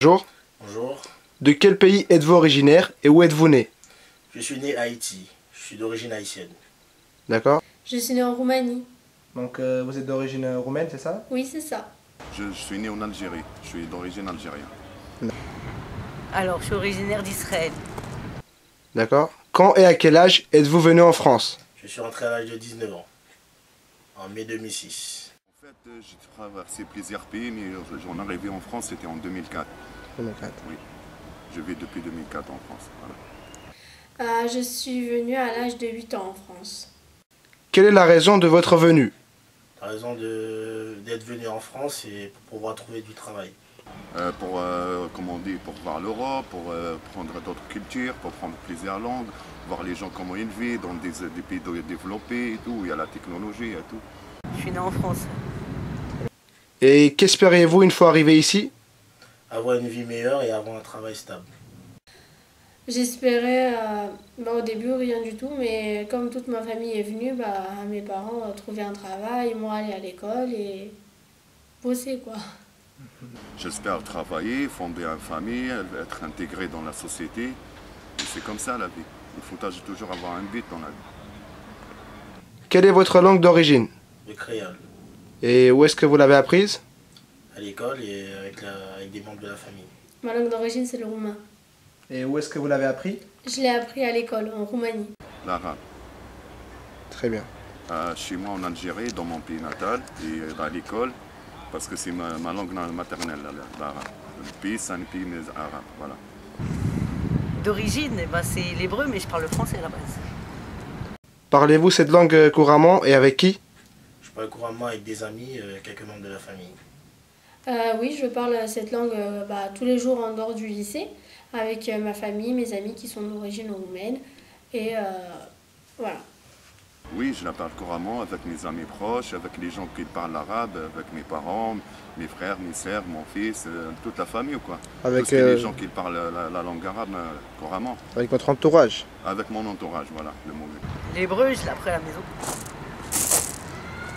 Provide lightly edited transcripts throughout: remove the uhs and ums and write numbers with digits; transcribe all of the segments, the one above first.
Bonjour. Bonjour, De quel pays êtes-vous originaire et où êtes-vous né? je suis né à Haïti, je suis d'origine haïtienne. D'accord. Je suis née en Roumanie. Donc vous êtes d'origine roumaine, c'est ça? Oui, c'est ça. Je suis né en Algérie, je suis d'origine algérienne. Alors, je suis originaire d'Israël. D'accord. Quand et à quel âge êtes-vous venu en France? Je suis rentré à l'âge de 19 ans, en mai 2006. En fait, j'ai traversé plusieurs pays, mais j'en arrivé en France, c'était en 2004. 2004. Oui, je vis depuis 2004 en France. Voilà. Je suis venue à l'âge de 8 ans en France. Quelle est la raison de votre venue? La raison d'être venu en France, c'est pour pouvoir trouver du travail. Comment on dit, pour voir l'Europe, pour prendre d'autres cultures, pour prendre plusieurs langues, voir les gens comment ils vivent dans des pays développés et tout, il y a la technologie et tout. Je suis né en France. Et qu'espériez-vous une fois arrivé ici? Avoir une vie meilleure et avoir un travail stable. J'espérais, au début, rien du tout, mais comme toute ma famille est venue, mes parents ont trouvé un travail, moi aller à l'école et bosser, quoi. J'espère travailler, fonder une famille, être intégré dans la société. Et c'est comme ça la vie. Il faut toujours avoir un but dans la vie. Quelle est votre langue d'origine? Le créole, Et où est-ce que vous l'avez apprise? à l'école et avec des membres de la famille. Ma langue d'origine, c'est le roumain. Et où est-ce que vous l'avez appris? Je l'ai appris à l'école, en Roumanie. L'arabe. Très bien. Chez moi en Algérie, dans mon pays natal, et à l'école, parce que c'est ma langue maternelle, l'arabe. Le pays, c'est un pays arabe, voilà. D'origine, c'est l'hébreu, mais je parle le français à la base. Parlez-vous cette langue couramment et avec qui? Je parle couramment avec des amis, quelques membres de la famille. Oui, je parle cette langue tous les jours en dehors du lycée, avec ma famille, mes amis qui sont d'origine roumaine. Et voilà. Oui, je la parle couramment avec mes amis proches, avec les gens qui parlent l'arabe, avec mes parents, mes frères, mes sœurs, mon fils, toute la famille, quoi. Avec Tous les gens qui parlent la langue arabe couramment. avec votre entourage? Avec mon entourage, voilà, le mot. L'hébreu, je l'ai appris à la maison.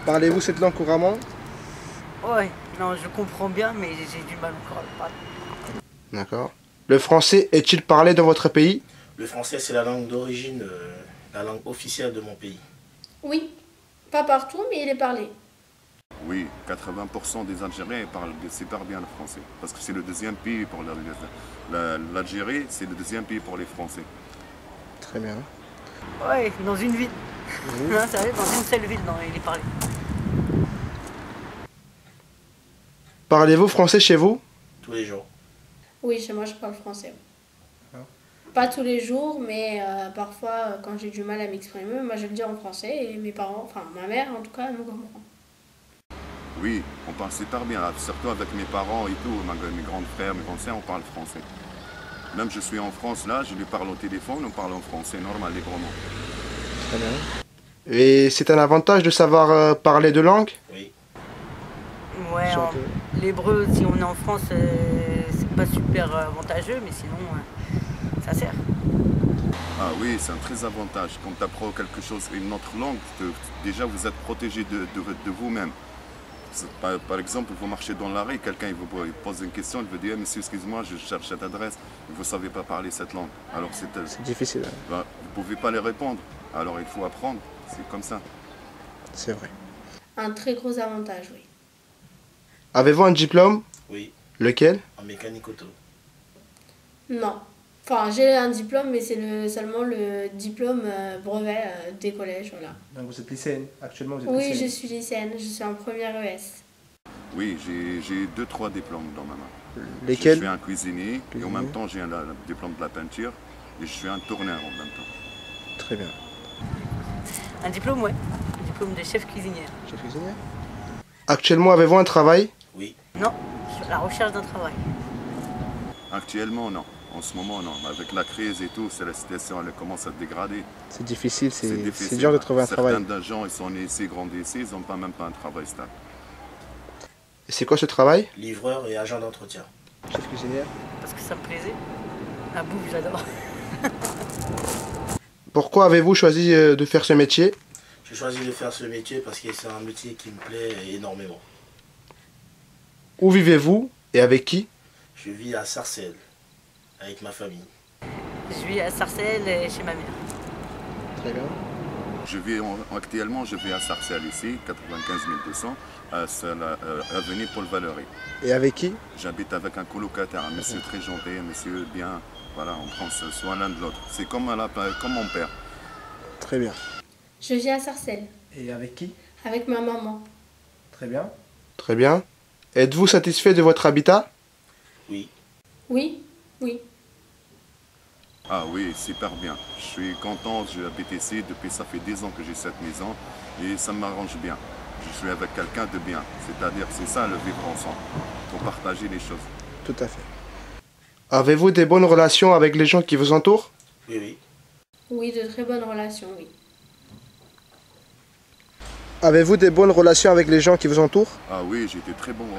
Parlez-vous cette langue couramment? Ouais, non, je comprends bien, mais j'ai du mal encore à le parler. D'accord. Le français est-il parlé dans votre pays? Le français, c'est la langue d'origine, la langue officielle de mon pays. Oui, pas partout, mais il est parlé. Oui, 80% des Algériens parlent super bien le français. Parce que c'est le deuxième pays pour l'Algérie, c'est le deuxième pays pour les Français. Très bien. Ouais, dans une ville. Non, sérieux, dans une seule ville, non, il est parlé. Parlez-vous français chez vous? Tous les jours. Oui, chez moi, je parle français. Ah. Pas tous les jours, mais parfois, quand j'ai du mal à m'exprimer, moi, je le dis en français et mes parents, enfin ma mère en tout cas, elle me comprend. Oui, on parle super bien, surtout avec mes parents et tout, mes grands frères, mes grands sœurs, on parle français. Même je suis en France là, je lui parle au téléphone, on parle en français normal, librement. Très bien. Et c'est un avantage de savoir parler deux langues? Oui. Ouais, Surtout. l'hébreu, si on est en France, c'est pas super avantageux, mais sinon, ça sert. Ah oui, c'est un très avantage. Quand tu apprends quelque chose, une autre langue, déjà vous êtes protégé de vous-même. Par exemple, vous marchez dans la rue, quelqu'un il vous pose une question, il vous dit monsieur, excuse-moi, je cherche cette adresse, vous ne savez pas parler cette langue. Alors C'est difficile, hein. vous ne pouvez pas les répondre, alors il faut apprendre, c'est comme ça. C'est vrai. Un très gros avantage, oui. Avez-vous un diplôme? Oui, Lequel? en mécanique auto. Non. Enfin, j'ai un diplôme, mais c'est seulement le diplôme brevet des collèges, voilà. Donc vous êtes lycéenne, actuellement vous Oui, je suis lycéenne, je suis en première ES. Oui, j'ai 2-3 diplômes dans ma main. Je Lesquels? suis un cuisinier et en même temps j'ai un diplôme de la peinture et je suis un tourneur en même temps. Très bien. Un diplôme, ouais. Un diplôme de chef cuisinière. Chef cuisinier? Actuellement avez-vous un travail? Oui, Non, je suis à la recherche d'un travail. Actuellement, non. En ce moment, non. Avec la crise et tout, la situation elle commence à se dégrader. C'est difficile, c'est difficile. dur de trouver un travail. Certains gens, ils sont nés ici, grandis ici, ils n'ont même pas un travail stable. Et c'est quoi ce travail? livreur et agent d'entretien. Chef cuisinière. Parce que ça me plaisait. La bouffe, j'adore. Pourquoi avez-vous choisi de faire ce métier? J'ai choisi de faire ce métier parce que c'est un métier qui me plaît énormément. Où vivez-vous et avec qui? Je vis à Sarcelles, avec ma famille. Je vis à Sarcelles chez ma mère. Très bien. Actuellement, je vis à Sarcelles ici, 95 200, avenue Paul Valéry. Et avec qui? J'habite avec un colocataire, un monsieur très gentil, un monsieur bien. Voilà, on prend soin l'un de l'autre. C'est comme mon père. Très bien. Je vis à Sarcelles, Et avec qui? avec ma maman. Très bien. Très bien. Êtes-vous satisfait de votre habitat? Oui. Oui, oui. Ah oui, super bien. Je suis content, j'habite ici depuis ça fait 10 ans que j'ai cette maison et ça m'arrange bien. Je suis avec quelqu'un de bien, c'est-à-dire c'est ça le vivre ensemble, pour partager les choses. Tout à fait. Avez-vous des bonnes relations avec les gens qui vous entourent? Oui, oui. Oui, de très bonnes relations, oui. Avez-vous des bonnes relations avec les gens qui vous entourent? Ah oui, j'ai de très bonnes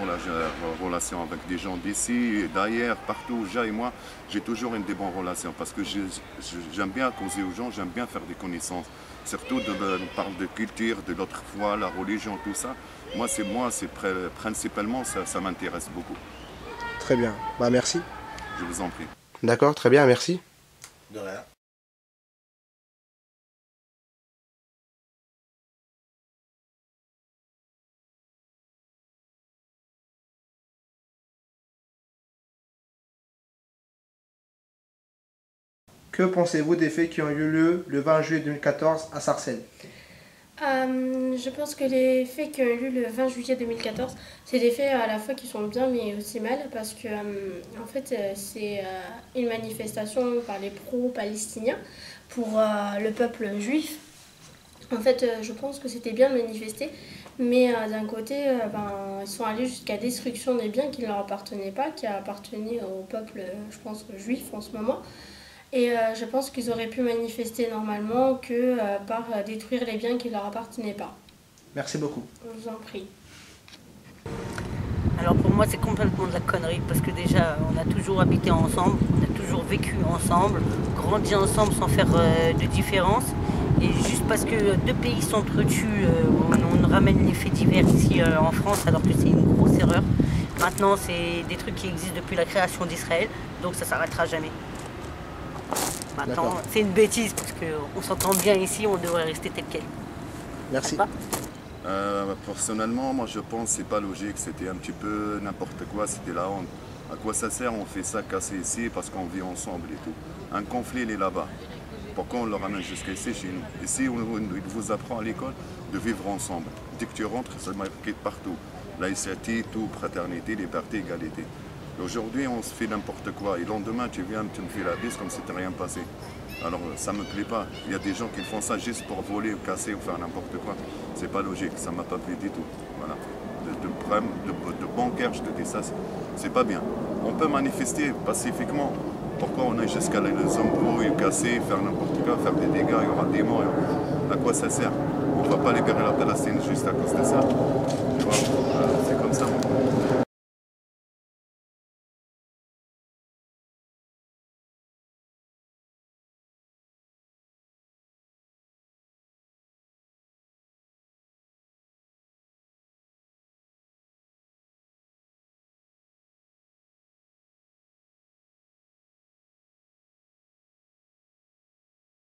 relations avec des gens d'ici, d'ailleurs, partout où j'aille. Moi, j'ai toujours des bonnes relations parce que j'aime bien causer aux gens, j'aime bien faire des connaissances. Surtout, on parle de culture, de notre foi, la religion, tout ça. Moi, principalement, ça m'intéresse beaucoup. Très bien. Bah merci. Je vous en prie. D'accord, très bien, merci. De rien. Que pensez-vous des faits qui ont eu lieu le 20 juillet 2014 à Sarcelles? Je pense que les faits qui ont eu lieu le 20 juillet 2014, c'est des faits à la fois qui sont bien mais aussi mal parce que en fait c'est une manifestation par les pro-palestiniens pour le peuple juif. En fait, je pense que c'était bien de manifester, mais d'un côté, ils sont allés jusqu'à destruction des biens qui ne leur appartenaient pas, qui appartenaient au peuple, je pense, juif en ce moment. Et je pense qu'ils auraient pu manifester normalement que par détruire les biens qui ne leur appartenaient pas. Merci beaucoup. Je vous en prie. Alors pour moi c'est complètement de la connerie parce que déjà on a toujours habité ensemble, on a toujours vécu ensemble, grandi ensemble sans faire de différence. Et juste parce que deux pays s'entretuent, on ramène les faits divers ici en France alors que c'est une grosse erreur. Maintenant c'est des trucs qui existent depuis la création d'Israël, donc ça s'arrêtera jamais. Maintenant c'est une bêtise parce qu'on s'entend bien ici, on devrait rester tel quel. Merci. Personnellement, moi je pense que c'est pas logique, c'était un petit peu n'importe quoi, c'était la honte. À quoi ça sert, on fait ça casser ici parce qu'on vit ensemble et tout. Un conflit il est là-bas. Pourquoi on le ramène jusqu'ici chez nous? Ici, il vous apprend à l'école de vivre ensemble. Dès que tu rentres, ça marque partout. Laïcité, tout, fraternité, liberté, égalité. Aujourd'hui, on se fait n'importe quoi. Et le lendemain, tu viens, tu me fais la bise comme si c'était rien passé. Alors, ça ne me plaît pas. Il y a des gens qui font ça juste pour voler ou casser ou faire n'importe quoi. C'est pas logique, ça ne m'a pas plu du tout. Voilà. De bon cœur, je te dis ça, c'est pas bien. On peut manifester pacifiquement. Pourquoi on est jusqu'à les embrouilles, casser, faire n'importe quoi, faire des dégâts, il y aura des morts. À quoi ça sert? On ne va pas libérer la Palestine juste à cause de ça. Tu vois, c'est comme ça.